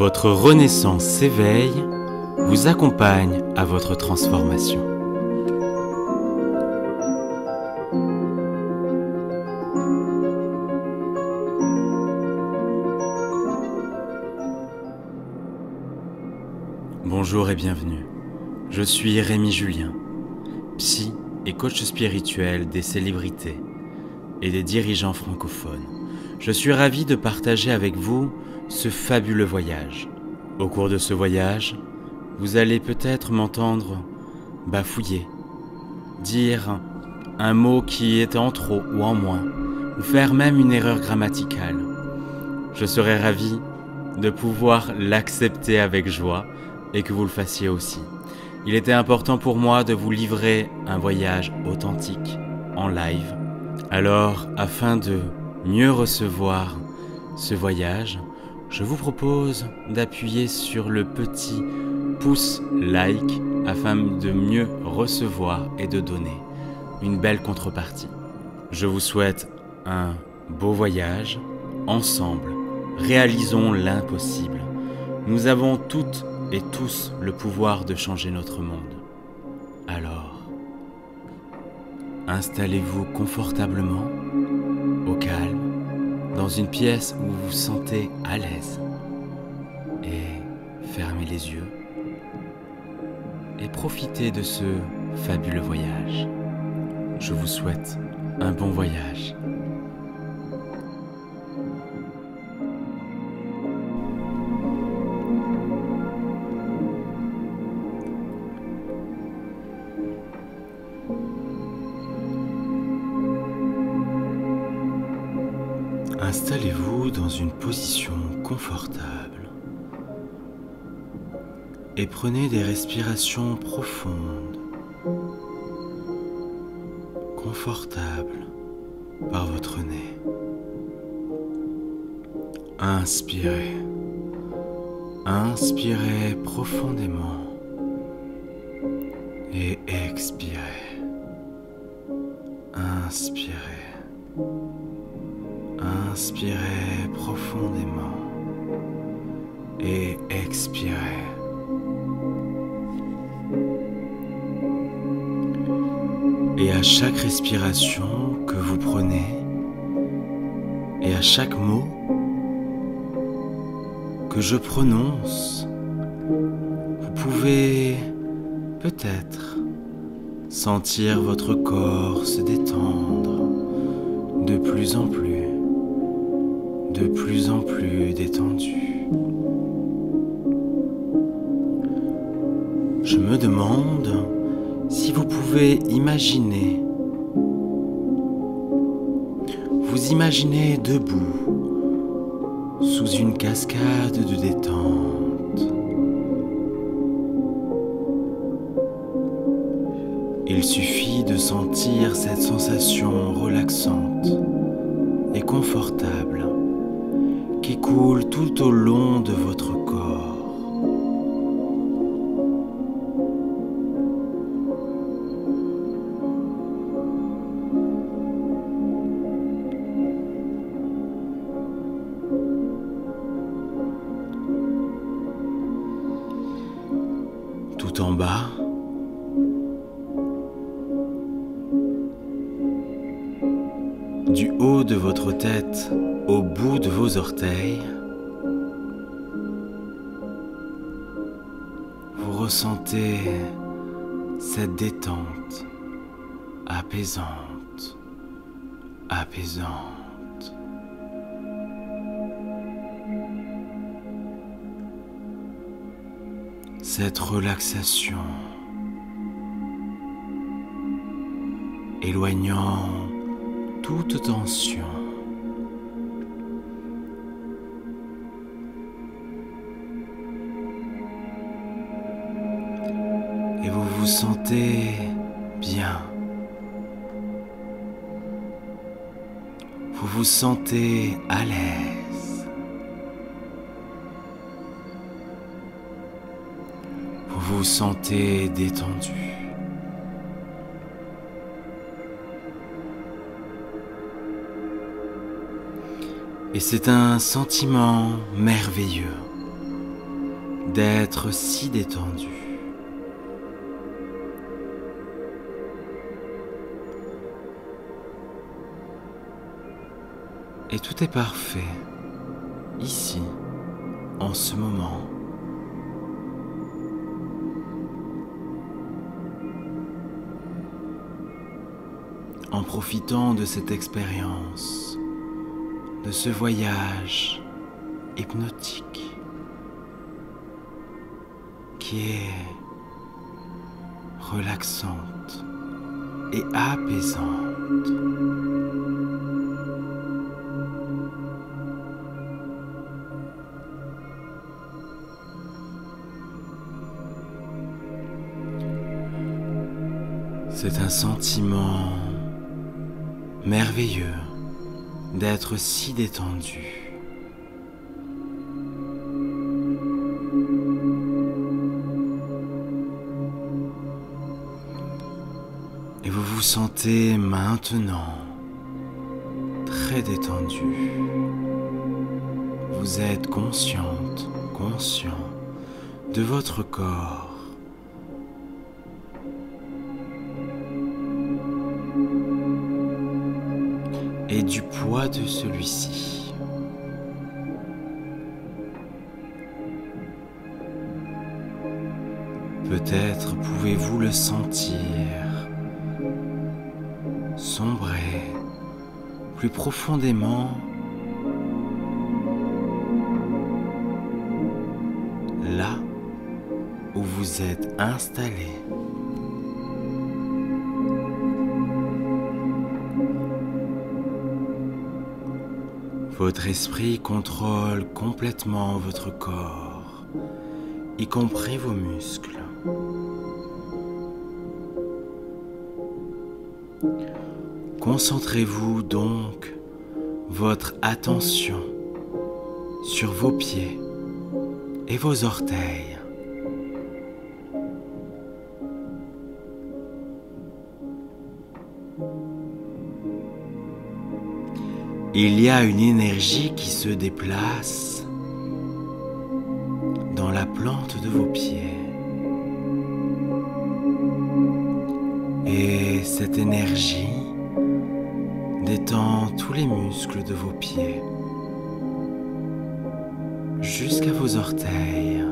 Votre renaissance s'éveille, vous accompagne à votre transformation. Bonjour et bienvenue. Je suis Rémi Julien, psy et coach spirituel des célébrités et des dirigeants francophones. Je suis ravi de partager avec vous ce fabuleux voyage. Au cours de ce voyage, vous allez peut-être m'entendre bafouiller, dire un mot qui est en trop ou en moins, ou faire même une erreur grammaticale. Je serai ravi de pouvoir l'accepter avec joie et que vous le fassiez aussi. Il était important pour moi de vous livrer un voyage authentique, en live. Alors, afin de mieux recevoir ce voyage, je vous propose d'appuyer sur le petit pouce like afin de mieux recevoir et de donner une belle contrepartie. Je vous souhaite un beau voyage. Ensemble, réalisons l'impossible. Nous avons toutes et tous le pouvoir de changer notre monde. Alors, installez-vous confortablement, au calme, dans une pièce où vous vous sentez à l'aise et fermez les yeux et profitez de ce fabuleux voyage. Je vous souhaite un bon voyage. Installez-vous dans une position confortable et prenez des respirations profondes, confortables par votre nez. Inspirez. Inspirez profondément et expirez. Inspirez. Inspirez profondément et expirez. Et à chaque respiration que vous prenez et à chaque mot que je prononce, vous pouvez peut-être sentir votre corps se détendre de plus en plus détendu. Je me demande si vous pouvez imaginer, vous imaginez debout sous une cascade de détente. Il suffit de sentir cette sensation relaxante et confortable qui coule tout au long de votre corps. Tout en bas, du haut de votre tête au bout de vos orteils, vous ressentez cette détente apaisante, apaisante. Cette relaxation éloignant toute tension. Et vous vous sentez bien. Vous vous sentez à l'aise. Vous vous sentez détendu. Et c'est un sentiment merveilleux d'être si détendu. Et tout est parfait, ici, en ce moment. En profitant de cette expérience, de ce voyage hypnotique qui est relaxante et apaisante. C'est un sentiment merveilleux d'être si détendu. Et vous vous sentez maintenant très détendu. Vous êtes consciente, conscient de votre corps. Et du poids de celui-ci. Peut-être pouvez-vous le sentir sombrer plus profondément là où vous êtes installé. Votre esprit contrôle complètement votre corps, y compris vos muscles. Concentrez-vous donc votre attention sur vos pieds et vos orteils. Il y a une énergie qui se déplace dans la plante de vos pieds. Et cette énergie détend tous les muscles de vos pieds jusqu'à vos orteils.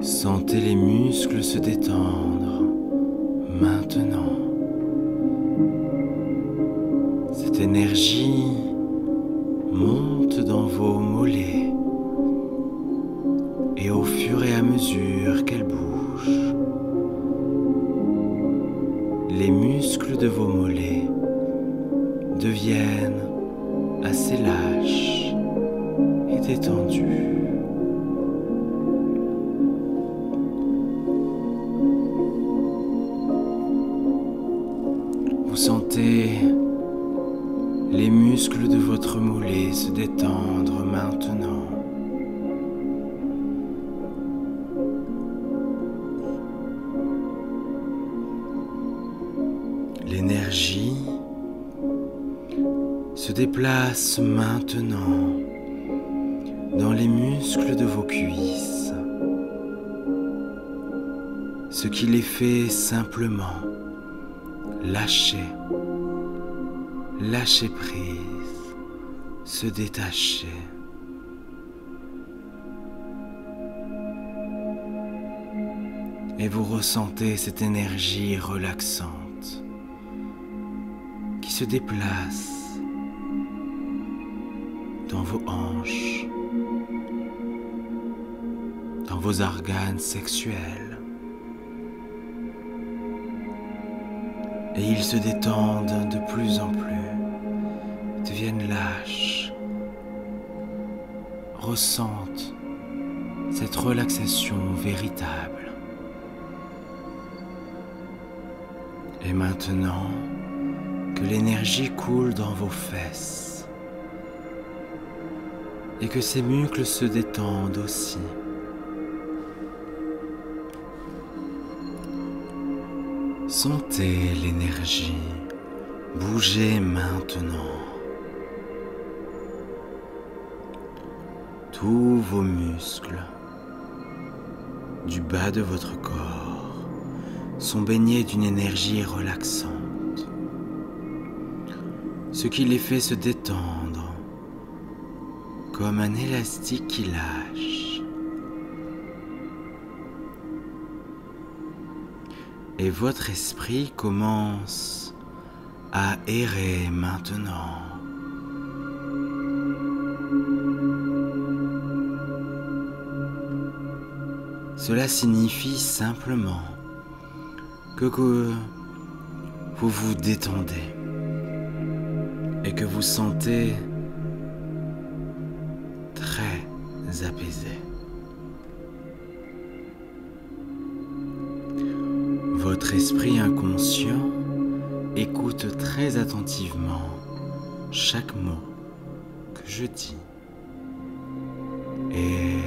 Sentez les muscles se détendre maintenant. Cette énergie monte dans vos mollets et au fur et à mesure qu'elle bouge, les muscles de vos mollets deviennent assez lâches et détendus. Vous sentez les muscles de votre mollet se détendre maintenant. L'énergie se déplace maintenant dans les muscles de vos cuisses, ce qui les fait simplement lâcher prise, se détacher. Et vous ressentez cette énergie relaxante qui se déplace dans vos hanches, dans vos organes sexuels. Et ils se détendent de plus en plus, deviennent lâches, ressentent cette relaxation véritable. Et maintenant que l'énergie coule dans vos fesses et que ces muscles se détendent aussi, sentez l'énergie Bougez maintenant. Tous vos muscles du bas de votre corps sont baignés d'une énergie relaxante, ce qui les fait se détendre comme un élastique qui lâche. Et votre esprit commence à errer maintenant. Cela signifie simplement que vous vous détendez et que vous sentez très apaisé. Votre esprit inconscient écoute très attentivement chaque mot que je dis. Et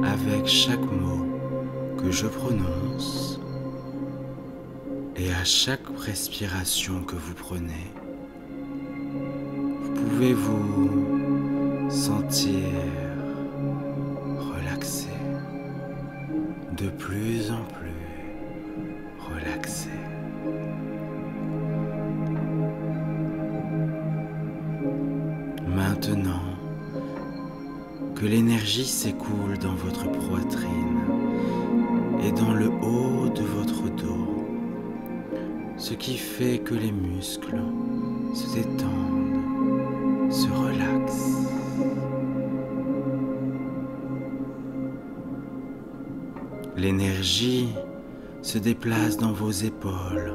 avec chaque mot que je prononce et à chaque respiration que vous prenez, vous pouvez vous sentir relaxé, de plus en plus relaxé. Maintenant que l'énergie s'écoule dans votre poitrine et dans le haut de votre dos, ce qui fait que les muscles se détendent, se relaxent. L'énergie se déplace dans vos épaules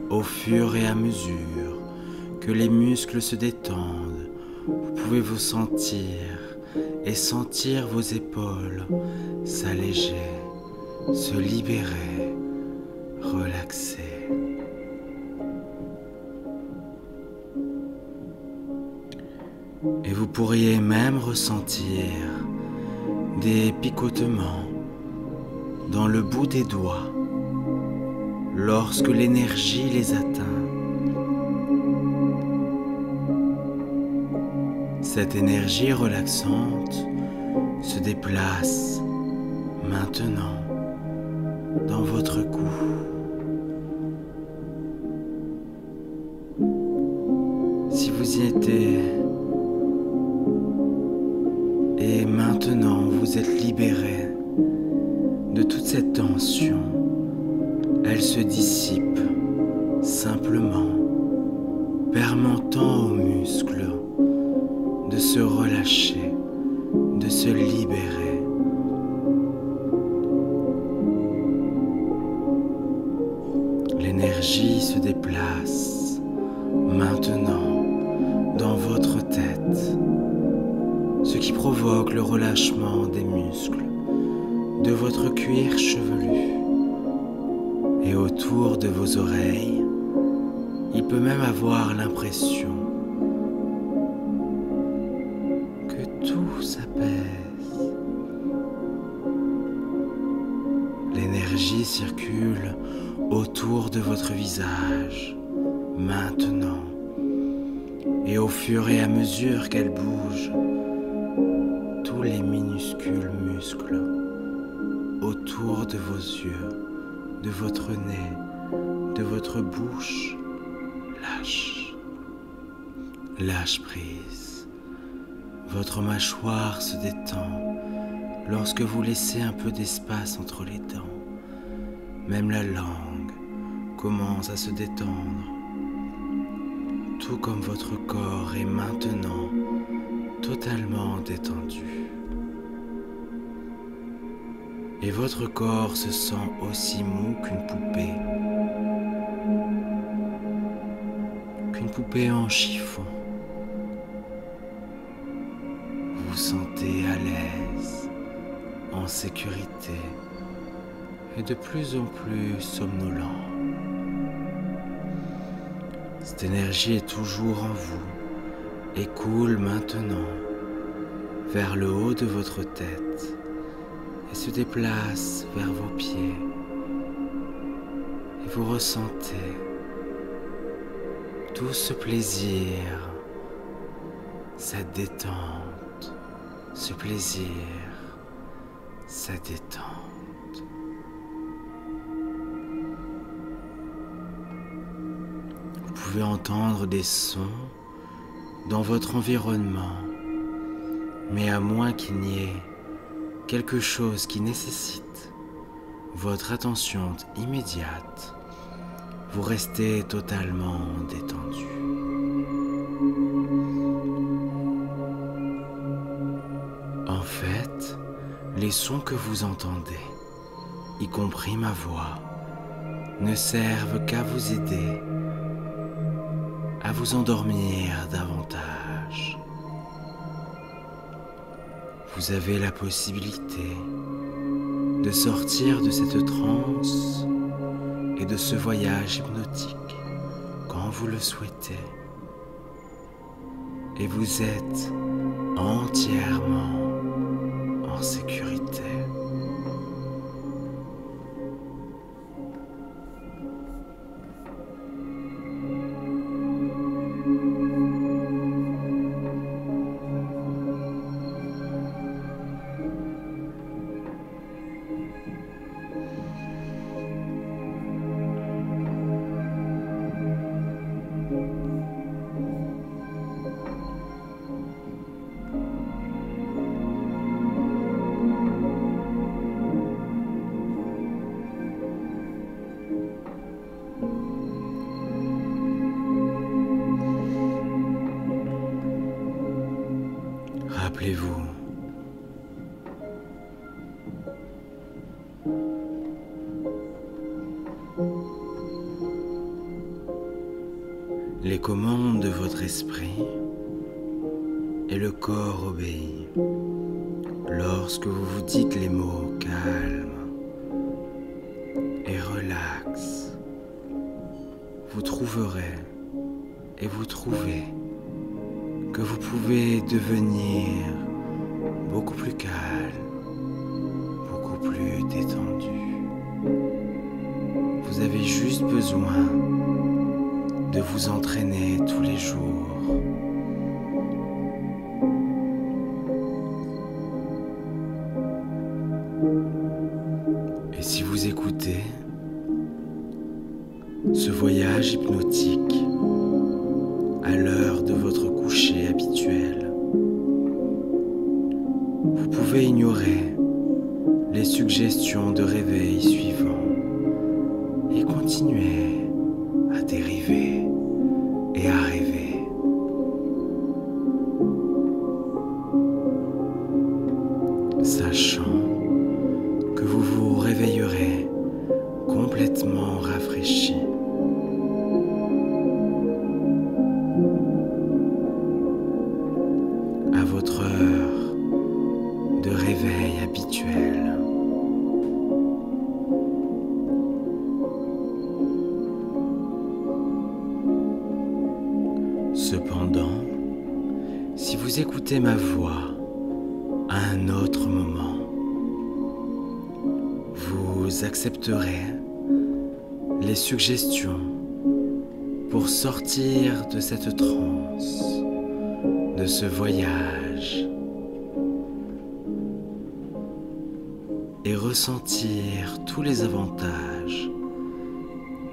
au fur et à mesure que les muscles se détendent. Vous pouvez vous sentir et sentir vos épaules s'alléger, se libérer, relaxer. Et vous pourriez même ressentir des picotements dans le bout des doigts lorsque l'énergie les atteint. Cette énergie relaxante se déplace maintenant dans votre cou. Si vous y étiez et maintenant vous êtes libéré de toute cette tension, elle se dissipe simplement, permettant aux muscles de se relâcher, de se libérer. L'énergie se déplace maintenant dans votre tête, ce qui provoque le relâchement des muscles de votre cuir chevelu. Et autour de vos oreilles, il peut même avoir l'impression que tout s'apaise. L'énergie circule autour de votre visage, maintenant. Et au fur et à mesure qu'elle bouge, tous les minuscules muscles autour de vos yeux, de votre nez, de votre bouche, lâche prise. Votre mâchoire se détend lorsque vous laissez un peu d'espace entre les dents. Même la langue commence à se détendre, tout comme votre corps est maintenant totalement détendu. Et votre corps se sent aussi mou qu'une poupée en chiffon. Vous vous sentez à l'aise, en sécurité et de plus en plus somnolent. Cette énergie est toujours en vous et coule maintenant vers le haut de votre tête et se déplace vers vos pieds. Et vous ressentez tout ce plaisir, cette détente, ce plaisir, cette détente. Vous pouvez entendre des sons dans votre environnement, mais à moins qu'il n'y ait quelque chose qui nécessite votre attention immédiate, vous restez totalement détendu. En fait, les sons que vous entendez, y compris ma voix, ne servent qu'à vous aider à vous endormir davantage. Vous avez la possibilité de sortir de cette transe et de ce voyage hypnotique quand vous le souhaitez. Et vous êtes entièrement en sécurité. Rappelez-vous, les commandes de votre esprit et le corps obéit. Lorsque vous vous dites les mots calme et relax, vous trouverez et vous trouvez que vous pouvez devenir beaucoup plus calme, beaucoup plus détendu. Vous avez juste besoin de vous entraîner tous les jours. Et si vous écoutez ce voyage hypnotique à l'heure de votre coucher habituel, vous pouvez ignorer les suggestions de réveil suivants et continuer à dériver et à rêver. Sachant que vous vous réveillerez complètement rafraîchi. À votre heure de réveil habituelle. Cependant, si vous écoutez ma voix à un autre moment, vous accepterez les suggestions pour sortir de cette transe, de ce voyage et ressentir tous les avantages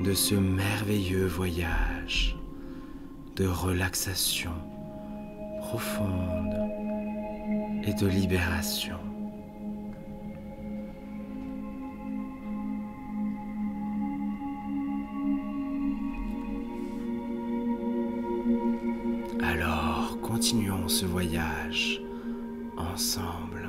de ce merveilleux voyage de relaxation profonde et de libération. Alors, continuons ce voyage ensemble.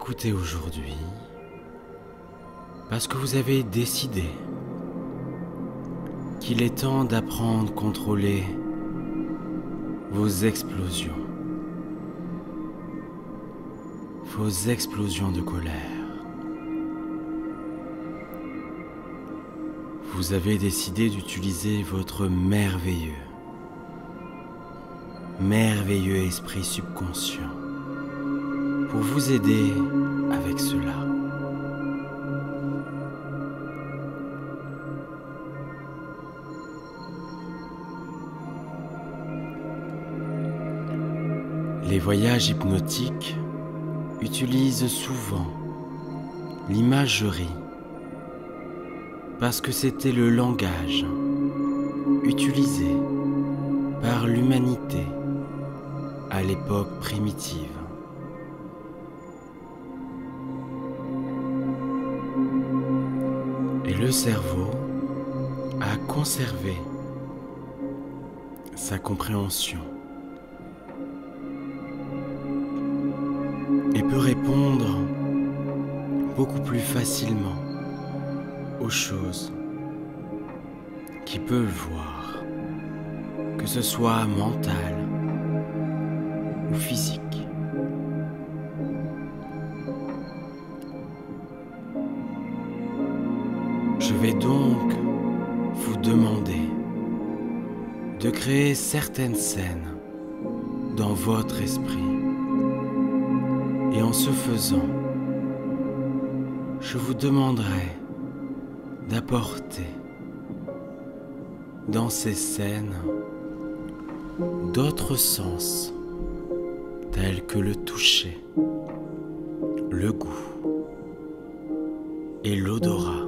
m'écoutez aujourd'hui parce que vous avez décidé qu'il est temps d'apprendre à contrôler vos explosions de colère. Vous avez décidé d'utiliser votre merveilleux esprit subconscient pour vous aider avec cela. Les voyages hypnotiques utilisent souvent l'imagerie parce que c'était le langage utilisé par l'humanité à l'époque primitive. Et le cerveau a conservé sa compréhension et peut répondre beaucoup plus facilement aux choses qui peuvent voir, que ce soit mental ou physique. Je vais donc vous demander de créer certaines scènes dans votre esprit. Et en ce faisant, je vous demanderai d'apporter dans ces scènes d'autres sens tels que le toucher, le goût et l'odorat,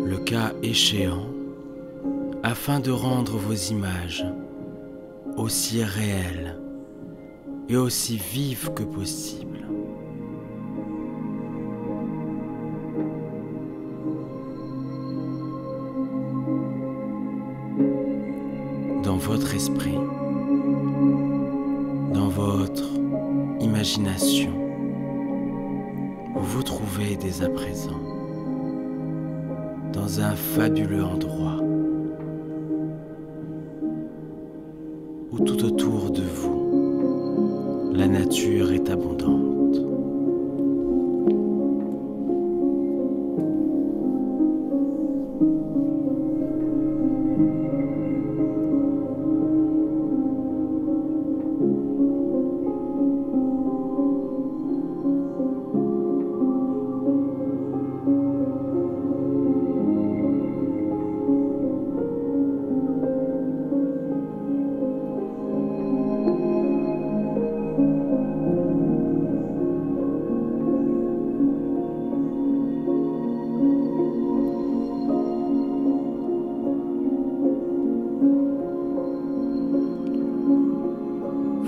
le cas échéant, afin de rendre vos images aussi réelles et aussi vives que possible. Dans votre esprit, dans votre imagination, vous vous trouvez dès à présent dans un fabuleux endroit où tout autour de vous, la nature est abondante.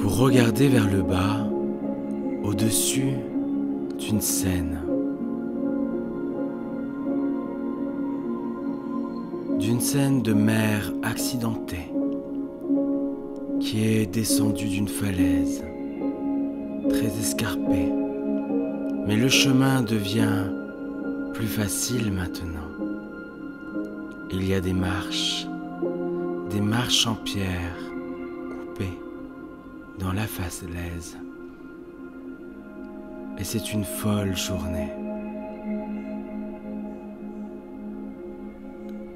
Regardez vers le bas, au-dessus d'une scène. D'une scène de mer accidentée qui est descendue d'une falaise très escarpée. Mais le chemin devient plus facile maintenant. Il y a des marches en pierre coupées dans la falaise. Et c'est une folle journée.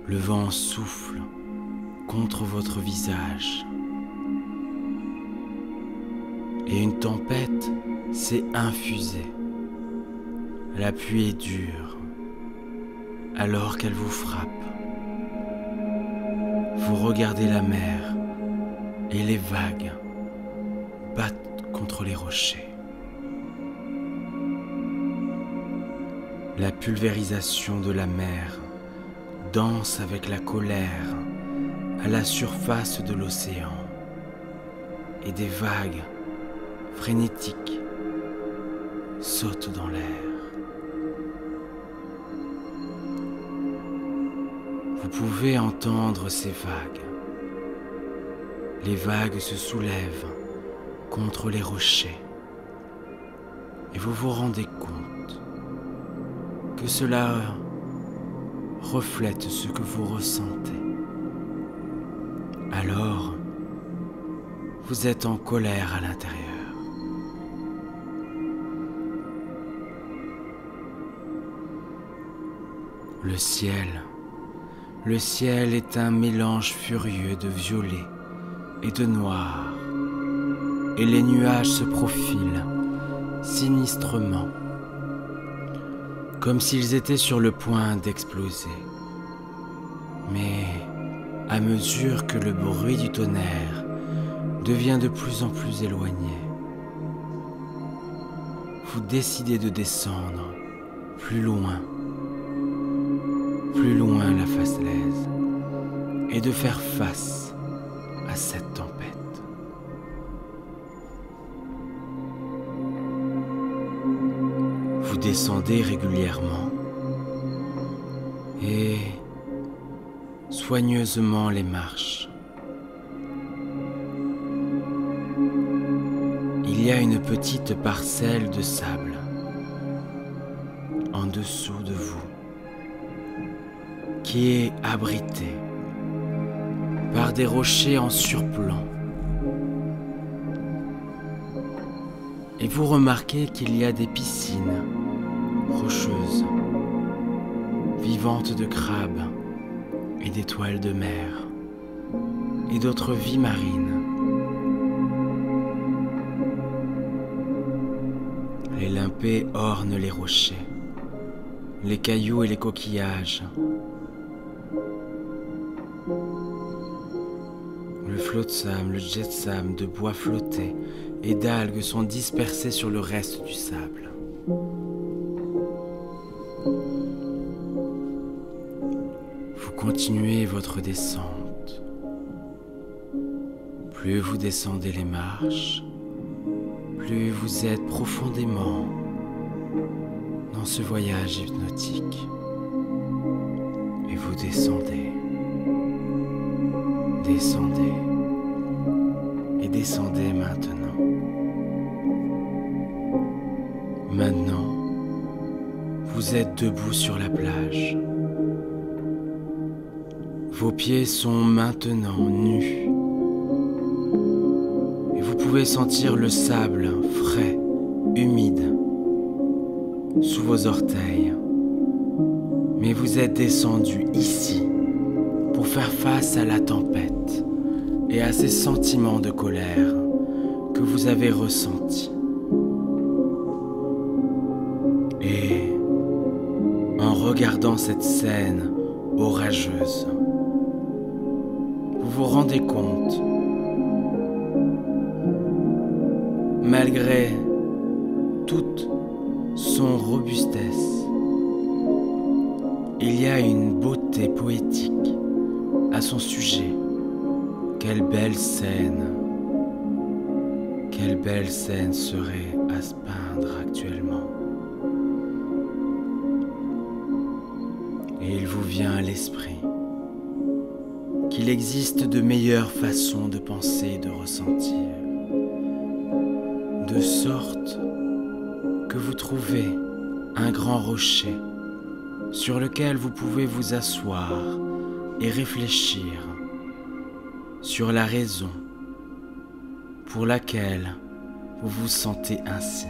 Le vent souffle contre votre visage. Et une tempête s'est infusée. La pluie est dure alors qu'elle vous frappe. Vous regardez la mer et les vagues battent contre les rochers. La pulvérisation de la mer danse avec la colère à la surface de l'océan et des vagues frénétiques sautent dans l'air. Vous pouvez entendre ces vagues. Les vagues se soulèvent contre les rochers et vous vous rendez compte que cela reflète ce que vous ressentez. Alors, vous êtes en colère à l'intérieur. Le ciel est un mélange furieux de violet et de noir, et les nuages se profilent sinistrement, comme s'ils étaient sur le point d'exploser. Mais à mesure que le bruit du tonnerre devient de plus en plus éloigné, vous décidez de descendre plus loin la Faselaise et de faire face à cette tempête. Vous descendez régulièrement et soigneusement les marches. Il y a une petite parcelle de sable en dessous de vous qui est abritée par des rochers en surplomb. Et vous remarquez qu'il y a des piscines rocheuses, vivantes de crabes et d'étoiles de mer et d'autres vies marines. Les limpets ornent les rochers, les cailloux et les coquillages. Le flotsam, le jetsam de bois flotté et d'algues sont dispersés sur le reste du sable. Vous continuez votre descente. Plus vous descendez les marches, plus vous êtes profondément dans ce voyage hypnotique. Et vous descendez, descendez et descendez maintenant. Maintenant, vous êtes debout sur la plage. Vos pieds sont maintenant nus. Et vous pouvez sentir le sable frais, humide, sous vos orteils. Mais vous êtes descendu ici pour faire face à la tempête et à ces sentiments de colère que vous avez ressentis. Et en regardant cette scène orageuse, vous vous rendez compte, malgré toute son robustesse, il y a une beauté poétique à son sujet. Quelle belle scène serait à se peindre actuellement. Et il vous vient à l'esprit qu'il existe de meilleures façons de penser et de ressentir, de sorte que vous trouvez un grand rocher sur lequel vous pouvez vous asseoir et réfléchir sur la raison pour laquelle vous vous sentez ainsi.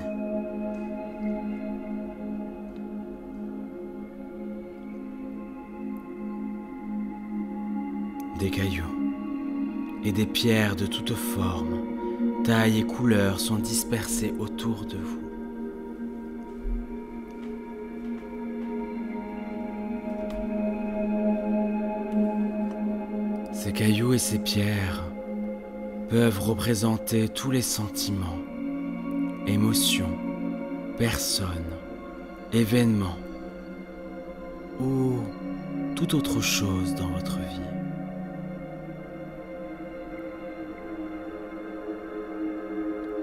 Des cailloux et des pierres de toutes formes, tailles et couleurs sont dispersés autour de vous. Ces cailloux et ces pierres peuvent représenter tous les sentiments, émotions, personnes, événements ou toute autre chose dans votre vie.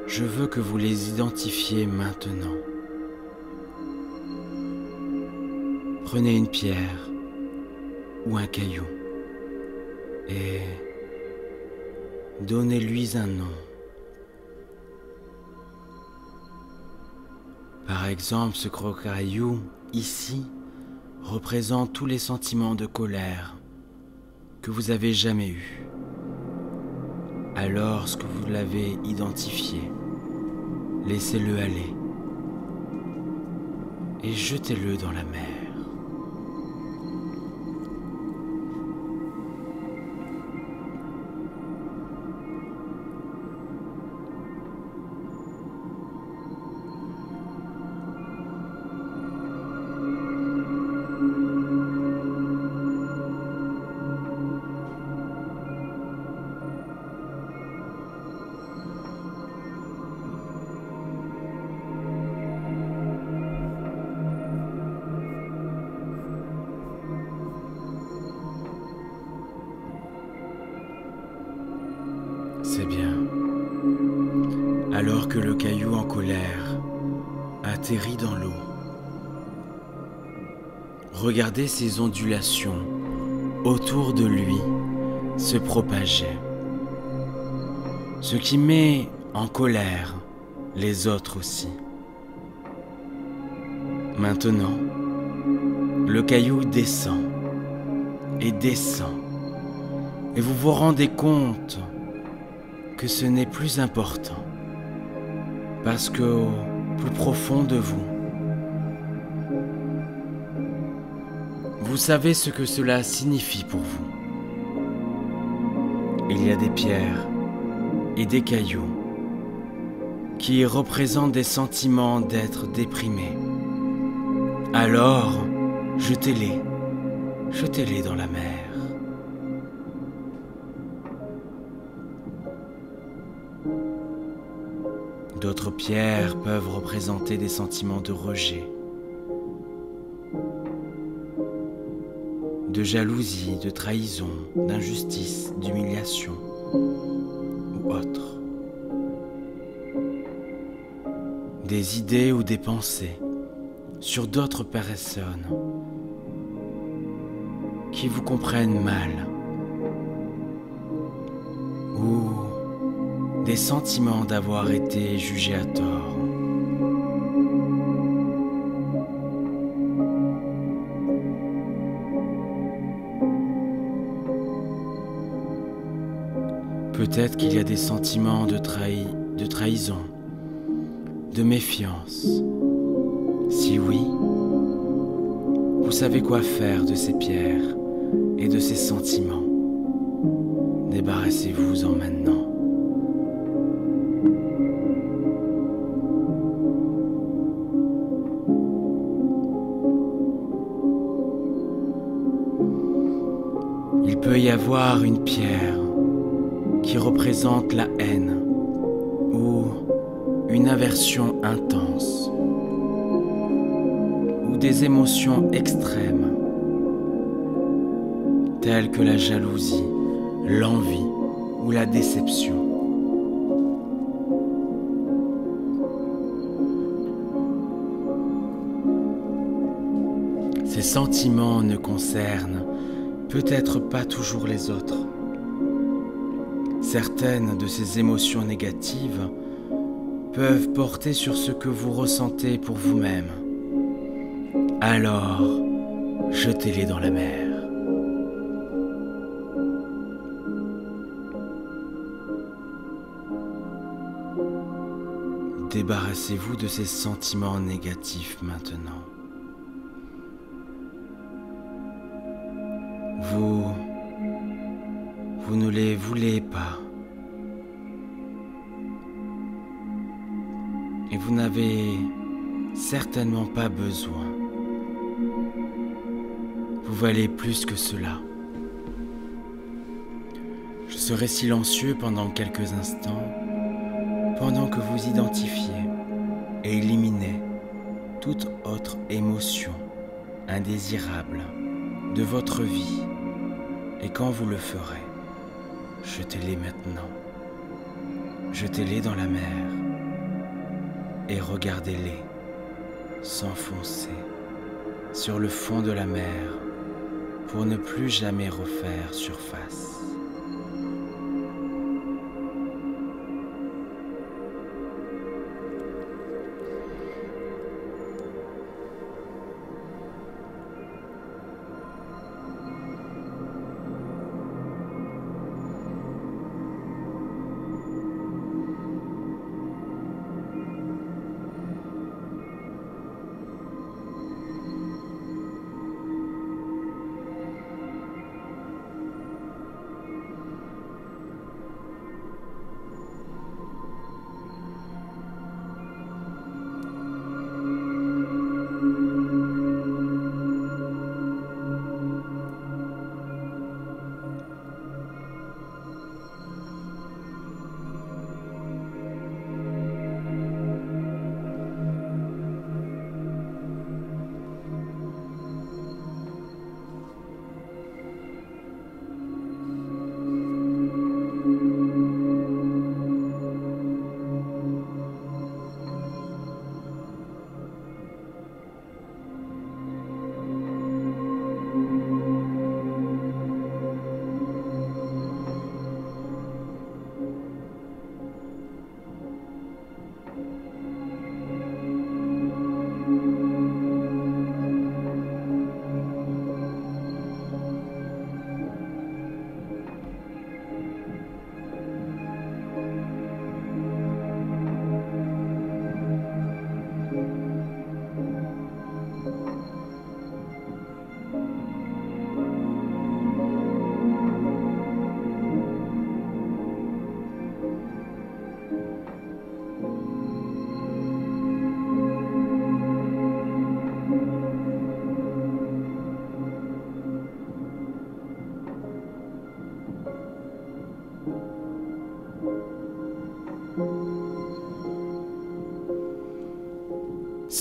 Je veux que vous les identifiez maintenant. Prenez une pierre ou un caillou et donnez-lui un nom. Par exemple, ce gros caillou, ici, représente tous les sentiments de colère que vous avez jamais eus. Alors, lorsque vous l'avez identifié, laissez-le aller et jetez-le dans la mer. C'est bien. Alors que le caillou en colère atterrit dans l'eau, regardez ces ondulations autour de lui se propager, ce qui met en colère les autres aussi. Maintenant, le caillou descend et descend, et vous vous rendez compte que ce n'est plus important, parce qu'au plus profond de vous, vous savez ce que cela signifie pour vous. Il y a des pierres et des cailloux qui représentent des sentiments d'être déprimés. Alors, jetez-les dans la mer. D'autres pierres peuvent représenter des sentiments de rejet, de jalousie, de trahison, d'injustice, d'humiliation ou autre. Des idées ou des pensées sur d'autres personnes qui vous comprennent mal ou des sentiments d'avoir été jugé à tort. Peut-être qu'il y a des sentiments de trahison, de méfiance. Si oui, vous savez quoi faire de ces pierres et de ces sentiments. Débarrassez-vous-en maintenant. Il peut y avoir une pierre qui représente la haine ou une aversion intense ou des émotions extrêmes telles que la jalousie, l'envie ou la déception. Ces sentiments ne concernent peut-être pas toujours les autres. Certaines de ces émotions négatives peuvent porter sur ce que vous ressentez pour vous-même. Alors, jetez-les dans la mer. Débarrassez-vous de ces sentiments négatifs maintenant. Vous ne les voulez pas. Et vous n'avez certainement pas besoin. Vous valez plus que cela. Je serai silencieux pendant quelques instants, pendant que vous identifiez et éliminez toute autre émotion indésirable de votre vie. Et quand vous le ferez, jetez-les maintenant. Jetez-les dans la mer et regardez-les s'enfoncer sur le fond de la mer pour ne plus jamais refaire surface.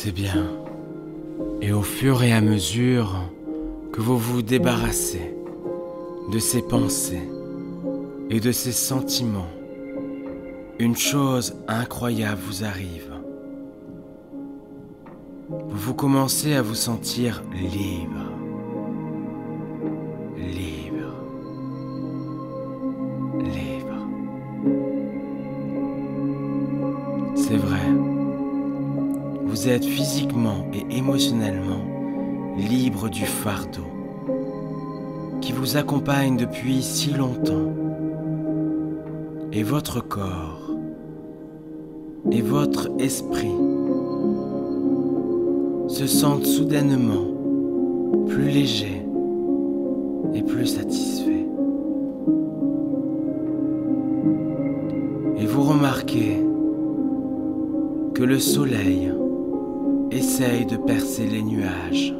C'est bien. Et au fur et à mesure que vous vous débarrassez de ces pensées et de ces sentiments, une chose incroyable vous arrive. Vous commencez à vous sentir libre. Libre. Libre. C'est vrai. Vous êtes physiquement et émotionnellement libre du fardeau qui vous accompagne depuis si longtemps. Et votre corps et votre esprit se sentent soudainement plus légers et plus satisfaits. Et vous remarquez que le soleil essaye de percer les nuages.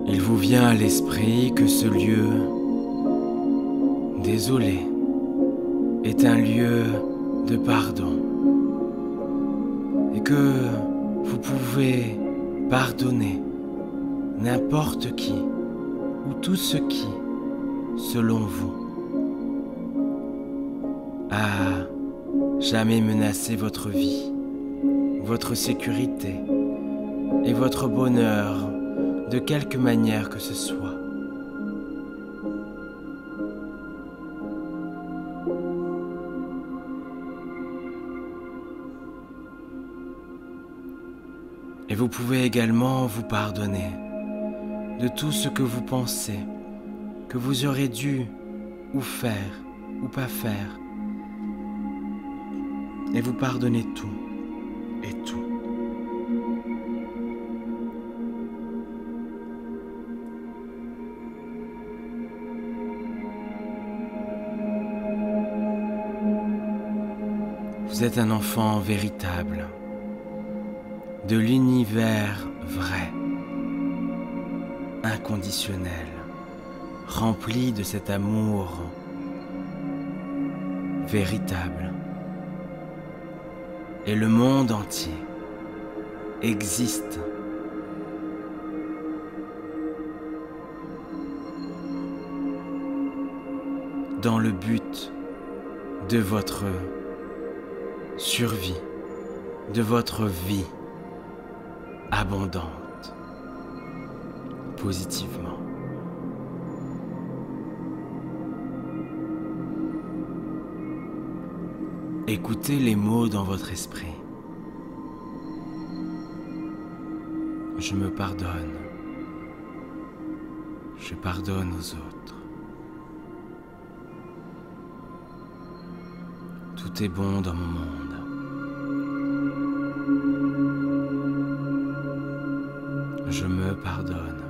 Il vous vient à l'esprit que ce lieu désolé est un lieu de pardon et que vous pouvez pardonner n'importe qui ou tout ce qui, selon vous, a jamais menacé votre vie, votre sécurité et votre bonheur de quelque manière que ce soit. Et vous pouvez également vous pardonner de tout ce que vous pensez que vous aurez dû ou faire ou pas faire. Et vous pardonnez tout et tout. Vous êtes un enfant véritable, de l'univers vrai, inconditionnel, rempli de cet amour véritable. Et le monde entier existe dans le but de votre survie, de votre vie abondante, positivement. Écoutez les mots dans votre esprit. Je me pardonne. Je pardonne aux autres. Tout est bon dans mon monde. Je me pardonne.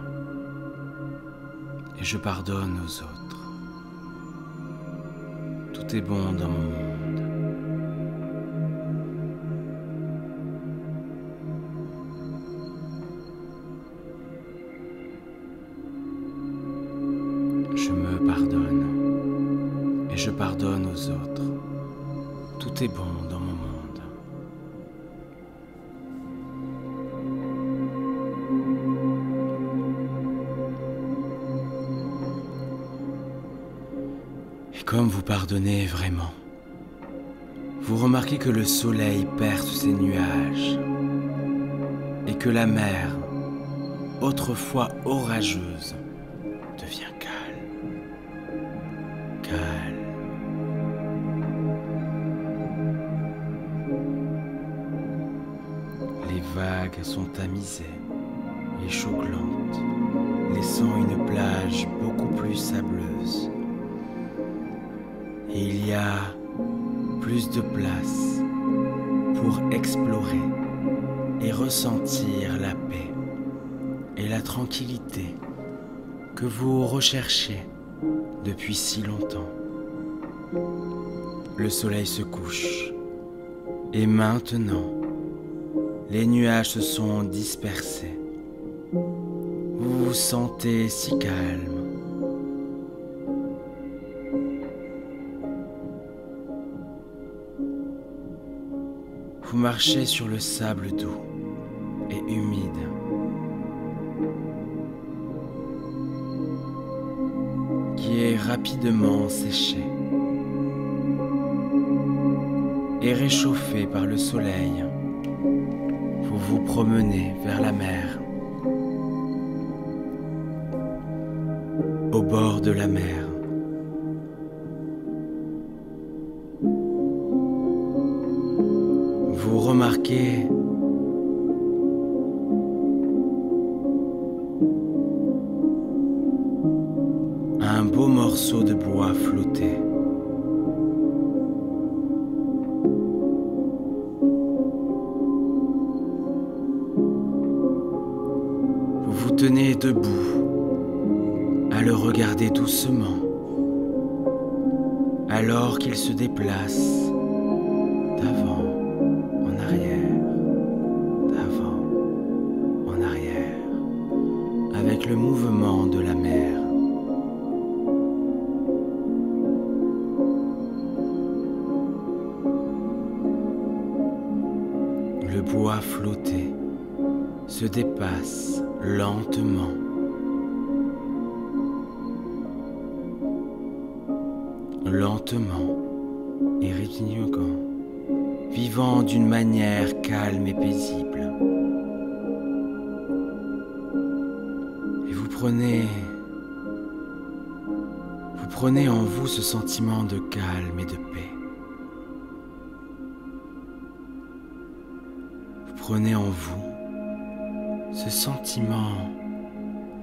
Et je pardonne aux autres. Tout est bon dans mon monde. Je me pardonne et je pardonne aux autres. Tout est bon dans mon monde. Et comme vous pardonnez vraiment, vous remarquez que le soleil perce ses nuages et que la mer, autrefois orageuse, devient calme. Calme. Les vagues sont tamisées et chauglantes, laissant une plage beaucoup plus sableuse. Et il y a plus de place pour explorer et ressentir la paix et la tranquillité que vous recherchez depuis si longtemps. Le soleil se couche et maintenant, Les nuages se sont dispersés. Vous vous sentez si calme. Vous marchez sur le sable doux et humide. Qui est rapidement séché et réchauffé par le soleil. Vous vous promenez vers la mer. Au bord de la mer. Vous remarquez un beau morceau de bois flotter. Vous vous tenez debout à le regarder doucement alors qu'il se déplace d'avant en arrière, d'avant en arrière, avec le mouvement de la mer. Le bois flotté se dépasse lentement. Lentement et rythmiquement, vivant d'une manière calme et paisible. Et vous prenez en vous ce sentiment de calme et de paix. Vous prenez en vous ce sentiment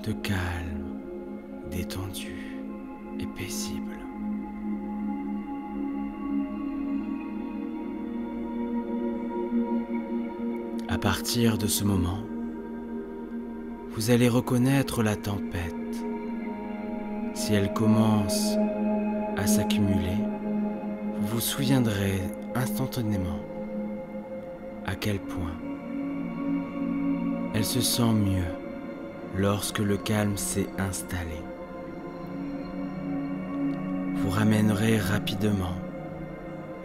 de calme, détendu et paisible. À partir de ce moment, vous allez reconnaître la tempête. Si elle commence à s'accumuler, vous vous souviendrez instantanément à quel point elle se sent mieux lorsque le calme s'est installé. Vous ramènerez rapidement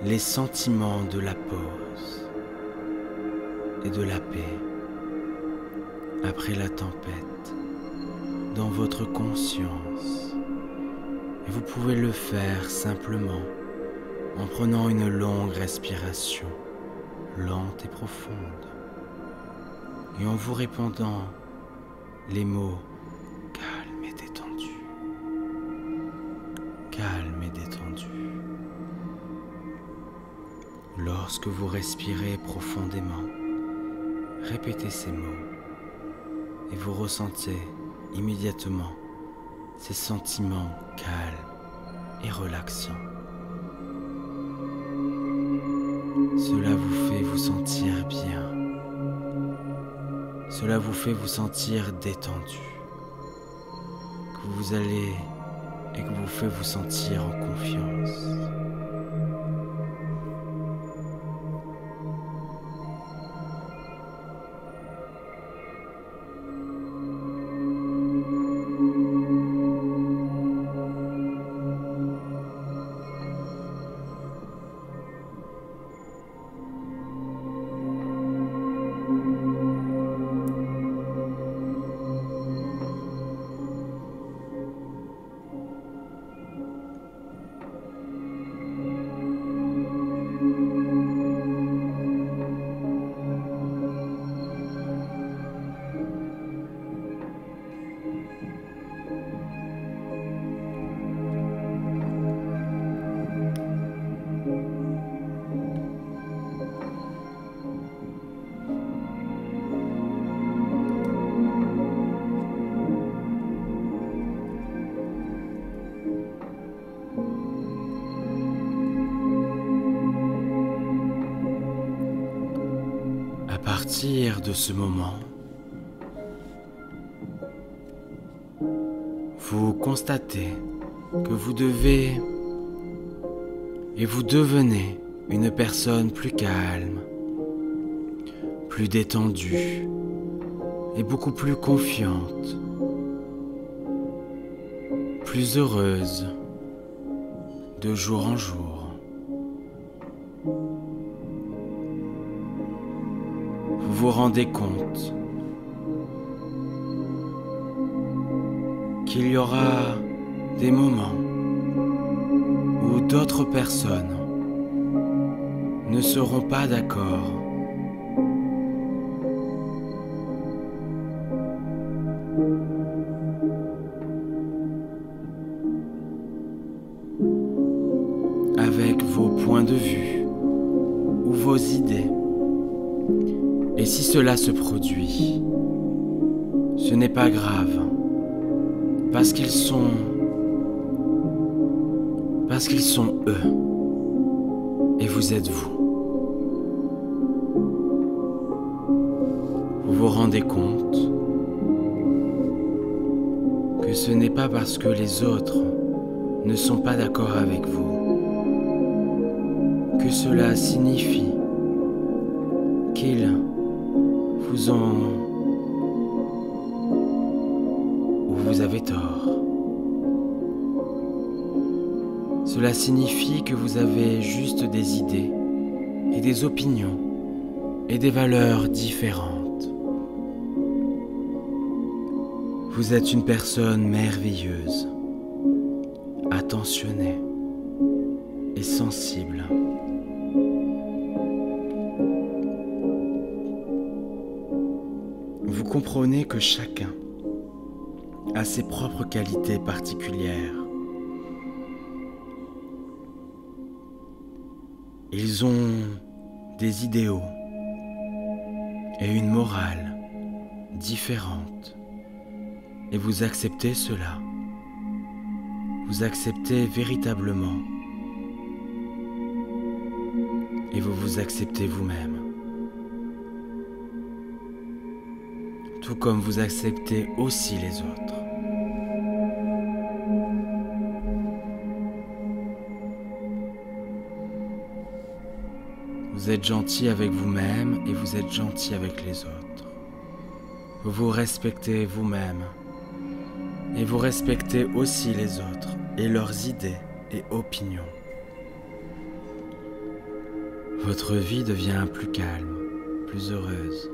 les sentiments de la pause et de la paix après la tempête dans votre conscience. Et vous pouvez le faire simplement en prenant une longue respiration, lente et profonde, et en vous répondant les mots calme et détendu, calme et détendu. Lorsque vous respirez profondément, répétez ces mots et vous ressentez immédiatement ces sentiments calmes et relaxants. Cela vous fait vous sentir bien. Cela vous fait vous sentir détendu, que vous allez et que vous fait vous sentir en confiance. À partir de ce moment, vous constatez que vous devez et vous devenez une personne plus calme, plus détendue et beaucoup plus confiante, plus heureuse de jour en jour. Vous vous rendez compte qu'il y aura des moments où d'autres personnes ne seront pas d'accord. Avec vos points de vue ou vos idées. Et si cela se produit, ce n'est pas grave, parce qu'ils sont eux, et vous êtes vous. Vous vous rendez compte que ce n'est pas parce que les autres ne sont pas d'accord avec vous que cela signifie qu'ils vous ont ou vous avez tort. Cela signifie que vous avez juste des idées et des opinions et des valeurs différentes. Vous êtes une personne merveilleuse, attentionnée et sensible. Vous comprenez que chacun a ses propres qualités particulières. Ils ont des idéaux et une morale différente. Et vous acceptez cela. Vous acceptez véritablement. Et vous vous acceptez vous-même. Tout comme vous acceptez aussi les autres. Vous êtes gentil avec vous-même et vous êtes gentil avec les autres. Vous vous respectez vous-même et vous respectez aussi les autres et leurs idées et opinions. Votre vie devient plus calme, plus heureuse.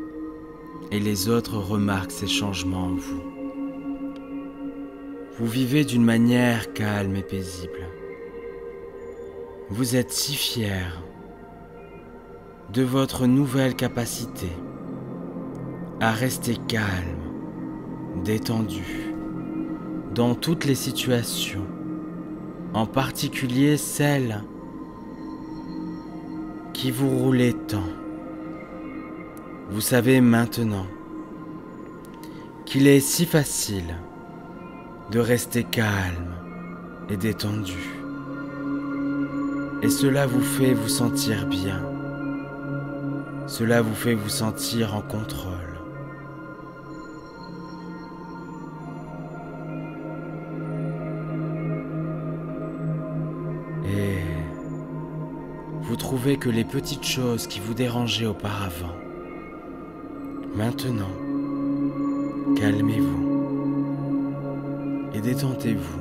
Et les autres remarquent ces changements en vous. Vous vivez d'une manière calme et paisible. Vous êtes si fier de votre nouvelle capacité à rester calme, détendu, dans toutes les situations, en particulier celles qui vous roulaient tant. Vous savez maintenant qu'il est si facile de rester calme et détendu. Et cela vous fait vous sentir bien. Cela vous fait vous sentir en contrôle. Et vous trouvez que les petites choses qui vous dérangeaient auparavant, maintenant, calmez-vous et détendez-vous.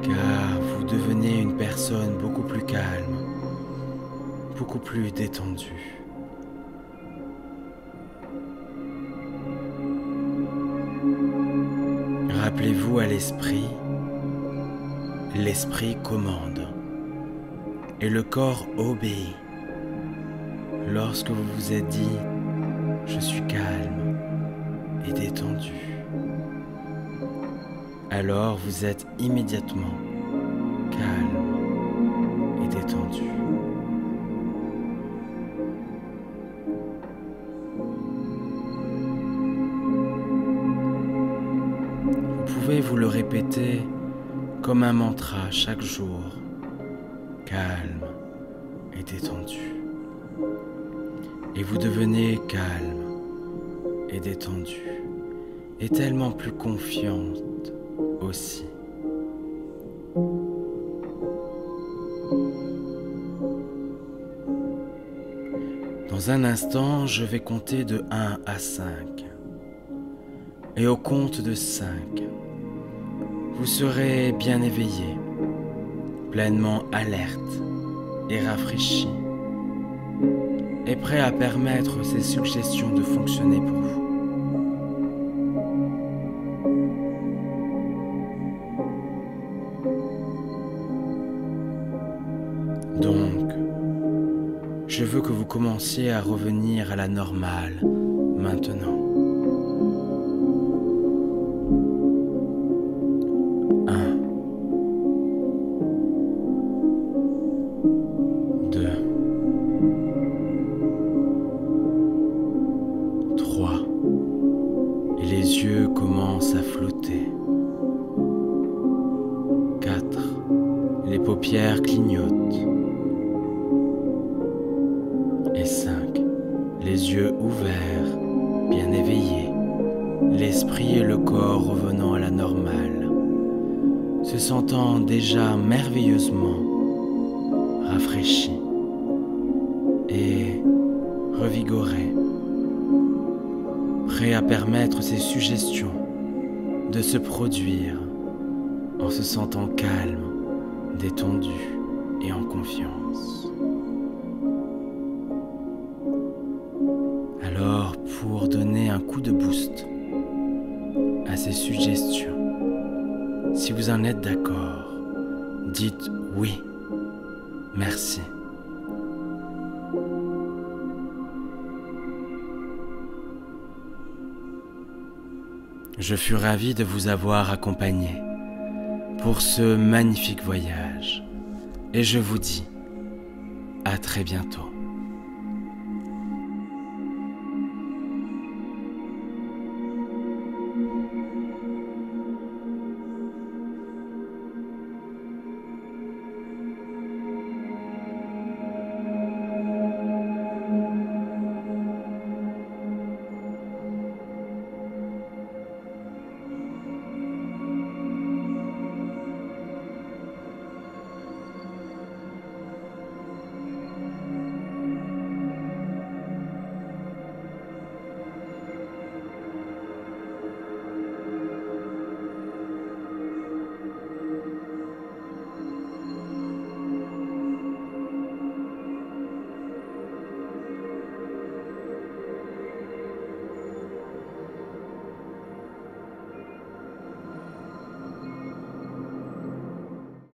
Car vous devenez une personne beaucoup plus calme, beaucoup plus détendue. Rappelez-vous à l'esprit commande et le corps obéit. Lorsque vous vous êtes dit « je suis calme et détendu », alors vous êtes immédiatement calme et détendu. Vous pouvez vous le répéter comme un mantra chaque jour, calme et détendu. Et vous devenez calme et détendu, et tellement plus confiante aussi. Dans un instant, je vais compter de 1 à 5. Et au compte de 5, vous serez bien éveillé, pleinement alerte et rafraîchi, et prêt à permettre ces suggestions de fonctionner pour vous. Donc, je veux que vous commenciez à revenir à la normale maintenant. 1, 2, 3, et les yeux commencent à flotter. 4, les paupières clignotent. Et 5, les yeux ouverts, bien éveillés, l'esprit et le corps revenant à la normale, se sentant déjà merveilleusement rafraîchis et revigorés, prêts à permettre ces suggestions de se produire en se sentant calme, détendu et en confiance. Alors, pour donner un coup de boost à ces suggestions, si vous en êtes d'accord, dites oui, merci. Je fus ravi de vous avoir accompagné pour ce magnifique voyage et je vous dis à très bientôt.